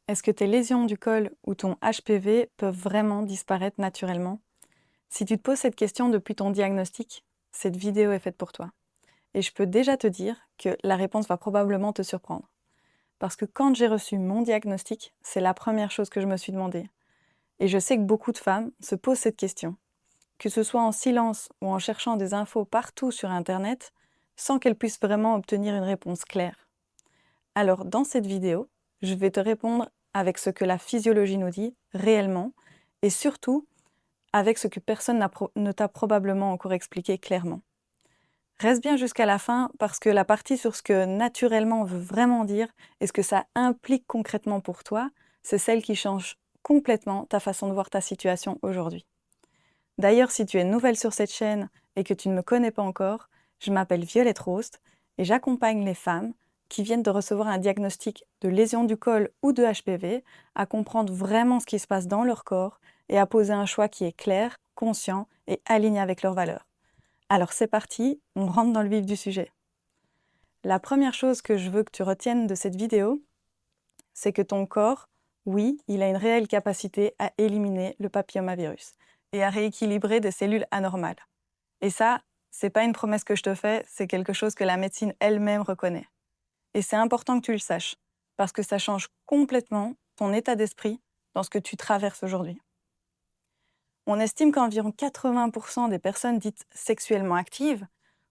Est-ce que tes lésions du col ou ton HPV peuvent vraiment disparaître naturellement? Si tu te poses cette question depuis ton diagnostic, cette vidéo est faite pour toi. Et je peux déjà te dire que la réponse va probablement te surprendre. Parce que quand j'ai reçu mon diagnostic, c'est la première chose que je me suis demandé. Et je sais que beaucoup de femmes se posent cette question, que ce soit en silence ou en cherchant des infos partout sur Internet, sans qu'elles puissent vraiment obtenir une réponse claire. Alors, dans cette vidéo, je vais te répondre avec ce que la physiologie nous dit réellement et surtout avec ce que personne ne t'a probablement encore expliqué clairement. Reste bien jusqu'à la fin parce que la partie sur ce que naturellement veut vraiment dire et ce que ça implique concrètement pour toi, c'est celle qui change complètement ta façon de voir ta situation aujourd'hui. D'ailleurs, si tu es nouvelle sur cette chaîne et que tu ne me connais pas encore, je m'appelle Violette Rost et j'accompagne les femmes qui viennent de recevoir un diagnostic de lésion du col ou de HPV à comprendre vraiment ce qui se passe dans leur corps et à poser un choix qui est clair, conscient et aligné avec leurs valeurs. Alors c'est parti, on rentre dans le vif du sujet. La première chose que je veux que tu retiennes de cette vidéo, c'est que ton corps, oui, il a une réelle capacité à éliminer le papillomavirus et à rééquilibrer des cellules anormales. Et ça, c'est pas une promesse que je te fais, c'est quelque chose que la médecine elle-même reconnaît. Et c'est important que tu le saches, parce que ça change complètement ton état d'esprit dans ce que tu traverses aujourd'hui. On estime qu'environ 80% des personnes dites sexuellement actives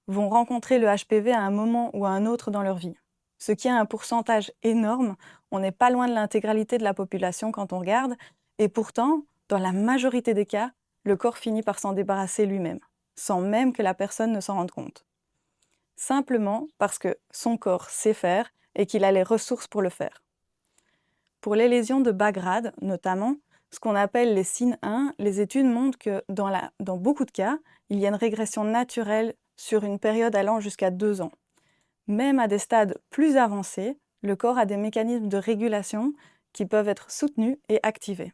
vont rencontrer le HPV à un moment ou à un autre dans leur vie. Ce qui est un pourcentage énorme, on n'est pas loin de l'intégralité de la population quand on regarde, et pourtant, dans la majorité des cas, le corps finit par s'en débarrasser lui-même, sans même que la personne ne s'en rende compte. Simplement parce que son corps sait faire et qu'il a les ressources pour le faire. Pour les lésions de bas grade, notamment, ce qu'on appelle les SIN1, les études montrent que dans beaucoup de cas, il y a une régression naturelle sur une période allant jusqu'à 2 ans. Même à des stades plus avancés, le corps a des mécanismes de régulation qui peuvent être soutenus et activés.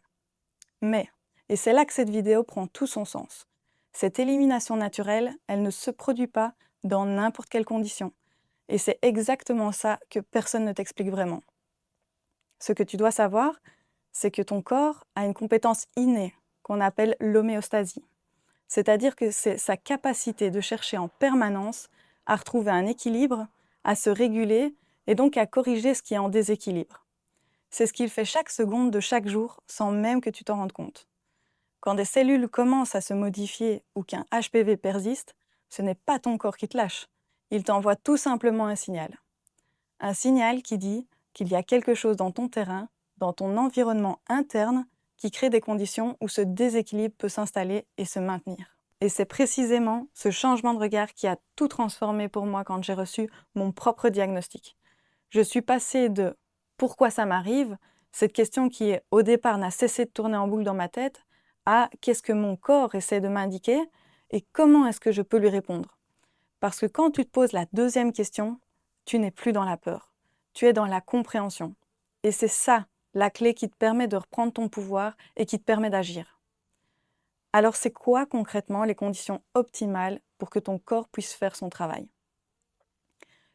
Mais, et c'est là que cette vidéo prend tout son sens, cette élimination naturelle, elle ne se produit pas dans n'importe quelle condition. Et c'est exactement ça que personne ne t'explique vraiment. Ce que tu dois savoir, c'est que ton corps a une compétence innée qu'on appelle l'homéostasie. C'est-à-dire que c'est sa capacité de chercher en permanence à retrouver un équilibre, à se réguler et donc à corriger ce qui est en déséquilibre. C'est ce qu'il fait chaque seconde de chaque jour sans même que tu t'en rendes compte. Quand des cellules commencent à se modifier ou qu'un HPV persiste, ce n'est pas ton corps qui te lâche. Il t'envoie tout simplement un signal. Un signal qui dit qu'il y a quelque chose dans ton terrain, dans ton environnement interne, qui crée des conditions où ce déséquilibre peut s'installer et se maintenir. Et c'est précisément ce changement de regard qui a tout transformé pour moi quand j'ai reçu mon propre diagnostic. Je suis passée de « pourquoi ça m'arrive ?», cette question qui au départ n'a cessé de tourner en boucle dans ma tête, à « qu'est-ce que mon corps essaie de m'indiquer et comment est-ce que je peux lui répondre ?» Parce que quand tu te poses la deuxième question, tu n'es plus dans la peur, tu es dans la compréhension. Et c'est ça, la clé qui te permet de reprendre ton pouvoir et qui te permet d'agir. Alors c'est quoi concrètement les conditions optimales pour que ton corps puisse faire son travail?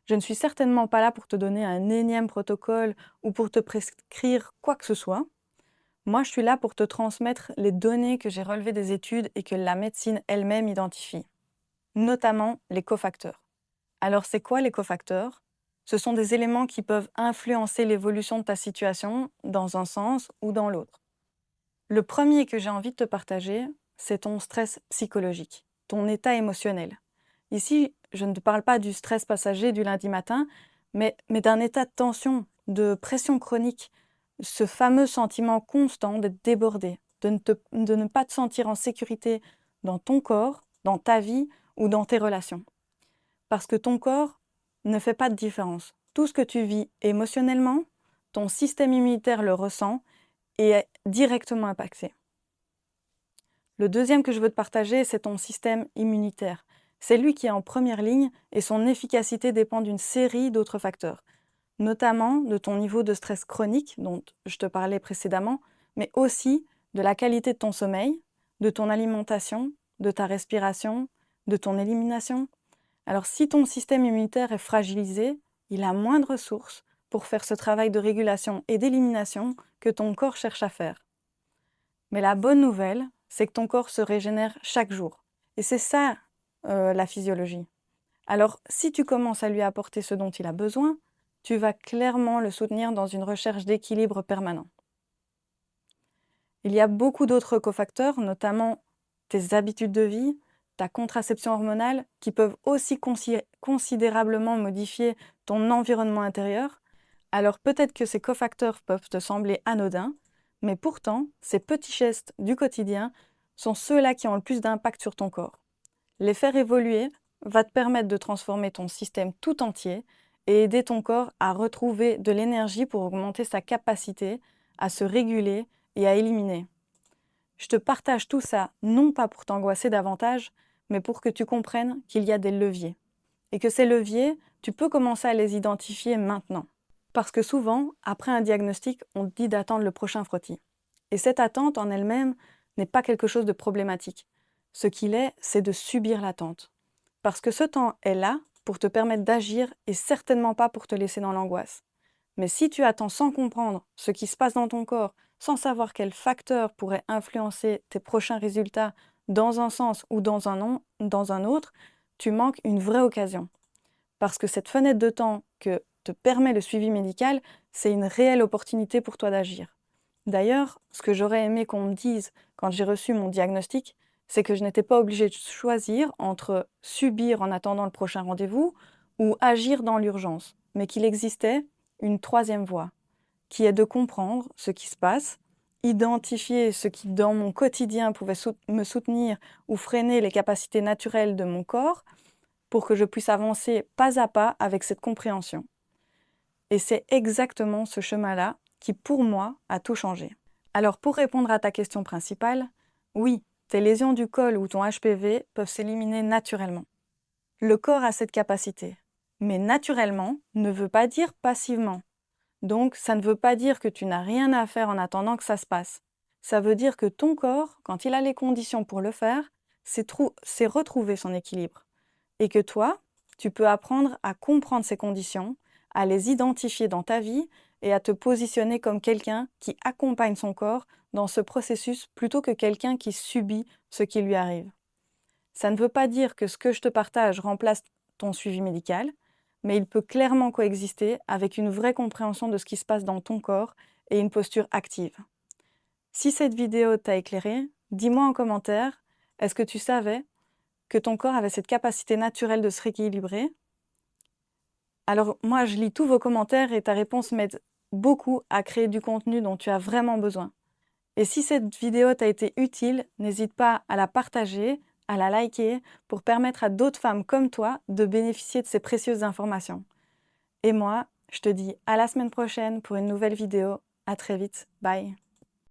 Je ne suis certainement pas là pour te donner un énième protocole ou pour te prescrire quoi que ce soit. Moi, je suis là pour te transmettre les données que j'ai relevées des études et que la médecine elle-même identifie, notamment les cofacteurs. Alors, c'est quoi les cofacteurs? Ce sont des éléments qui peuvent influencer l'évolution de ta situation dans un sens ou dans l'autre. Le premier que j'ai envie de te partager, c'est ton stress psychologique, ton état émotionnel. Ici, je ne te parle pas du stress passager du lundi matin, mais d'un état de tension, de pression chronique, ce fameux sentiment constant d'être débordé, de ne pas te sentir en sécurité dans ton corps, dans ta vie ou dans tes relations. Parce que ton corps ne fait pas de différence. Tout ce que tu vis émotionnellement, ton système immunitaire le ressent et est directement impacté. Le deuxième que je veux te partager, c'est ton système immunitaire. C'est lui qui est en première ligne et son efficacité dépend d'une série d'autres facteurs, notamment de ton niveau de stress chronique dont je te parlais précédemment, mais aussi de la qualité de ton sommeil, de ton alimentation, de ta respiration, de ton élimination. Alors si ton système immunitaire est fragilisé, il a moins de ressources pour faire ce travail de régulation et d'élimination que ton corps cherche à faire. Mais la bonne nouvelle, c'est que ton corps se régénère chaque jour. Et c'est ça, la physiologie. Alors, si tu commences à lui apporter ce dont il a besoin, tu vas clairement le soutenir dans une recherche d'équilibre permanent. Il y a beaucoup d'autres cofacteurs, notamment tes habitudes de vie, ta contraception hormonale, qui peuvent aussi considérablement modifier ton environnement intérieur. Alors peut-être que ces cofacteurs peuvent te sembler anodins, mais pourtant, ces petits gestes du quotidien sont ceux-là qui ont le plus d'impact sur ton corps. Les faire évoluer va te permettre de transformer ton système tout entier et aider ton corps à retrouver de l'énergie pour augmenter sa capacité à se réguler et à éliminer. Je te partage tout ça, non pas pour t'angoisser davantage, mais pour que tu comprennes qu'il y a des leviers. Et que ces leviers, tu peux commencer à les identifier maintenant. Parce que souvent, après un diagnostic, on te dit d'attendre le prochain frottis. Et cette attente en elle-même n'est pas quelque chose de problématique. Ce qu'il est, c'est de subir l'attente. Parce que ce temps est là pour te permettre d'agir et certainement pas pour te laisser dans l'angoisse. Mais si tu attends sans comprendre ce qui se passe dans ton corps, sans savoir quels facteurs pourraient influencer tes prochains résultats dans un sens ou dans un autre, tu manques une vraie occasion. Parce que cette fenêtre de temps que te permet le suivi médical, c'est une réelle opportunité pour toi d'agir. D'ailleurs, ce que j'aurais aimé qu'on me dise quand j'ai reçu mon diagnostic, c'est que je n'étais pas obligée de choisir entre subir en attendant le prochain rendez-vous ou agir dans l'urgence, mais qu'il existait une troisième voie, qui est de comprendre ce qui se passe, identifier ce qui dans mon quotidien pouvait me soutenir ou freiner les capacités naturelles de mon corps pour que je puisse avancer pas à pas avec cette compréhension. Et c'est exactement ce chemin-là qui, pour moi, a tout changé. Alors, pour répondre à ta question principale, oui, tes lésions du col ou ton HPV peuvent s'éliminer naturellement. Le corps a cette capacité. Mais naturellement ne veut pas dire passivement. Donc, ça ne veut pas dire que tu n'as rien à faire en attendant que ça se passe. Ça veut dire que ton corps, quand il a les conditions pour le faire, c'est retrouver son équilibre. Et que toi, tu peux apprendre à comprendre ces conditions, à les identifier dans ta vie et à te positionner comme quelqu'un qui accompagne son corps dans ce processus plutôt que quelqu'un qui subit ce qui lui arrive. Ça ne veut pas dire que ce que je te partage remplace ton suivi médical, mais il peut clairement coexister avec une vraie compréhension de ce qui se passe dans ton corps et une posture active. Si cette vidéo t'a éclairé, dis-moi en commentaire, est-ce que tu savais que ton corps avait cette capacité naturelle de se rééquilibrer? Alors moi, je lis tous vos commentaires et ta réponse m'aide beaucoup à créer du contenu dont tu as vraiment besoin. Et si cette vidéo t'a été utile, n'hésite pas à la partager, à la liker pour permettre à d'autres femmes comme toi de bénéficier de ces précieuses informations. Et moi, je te dis à la semaine prochaine pour une nouvelle vidéo. À très vite. Bye.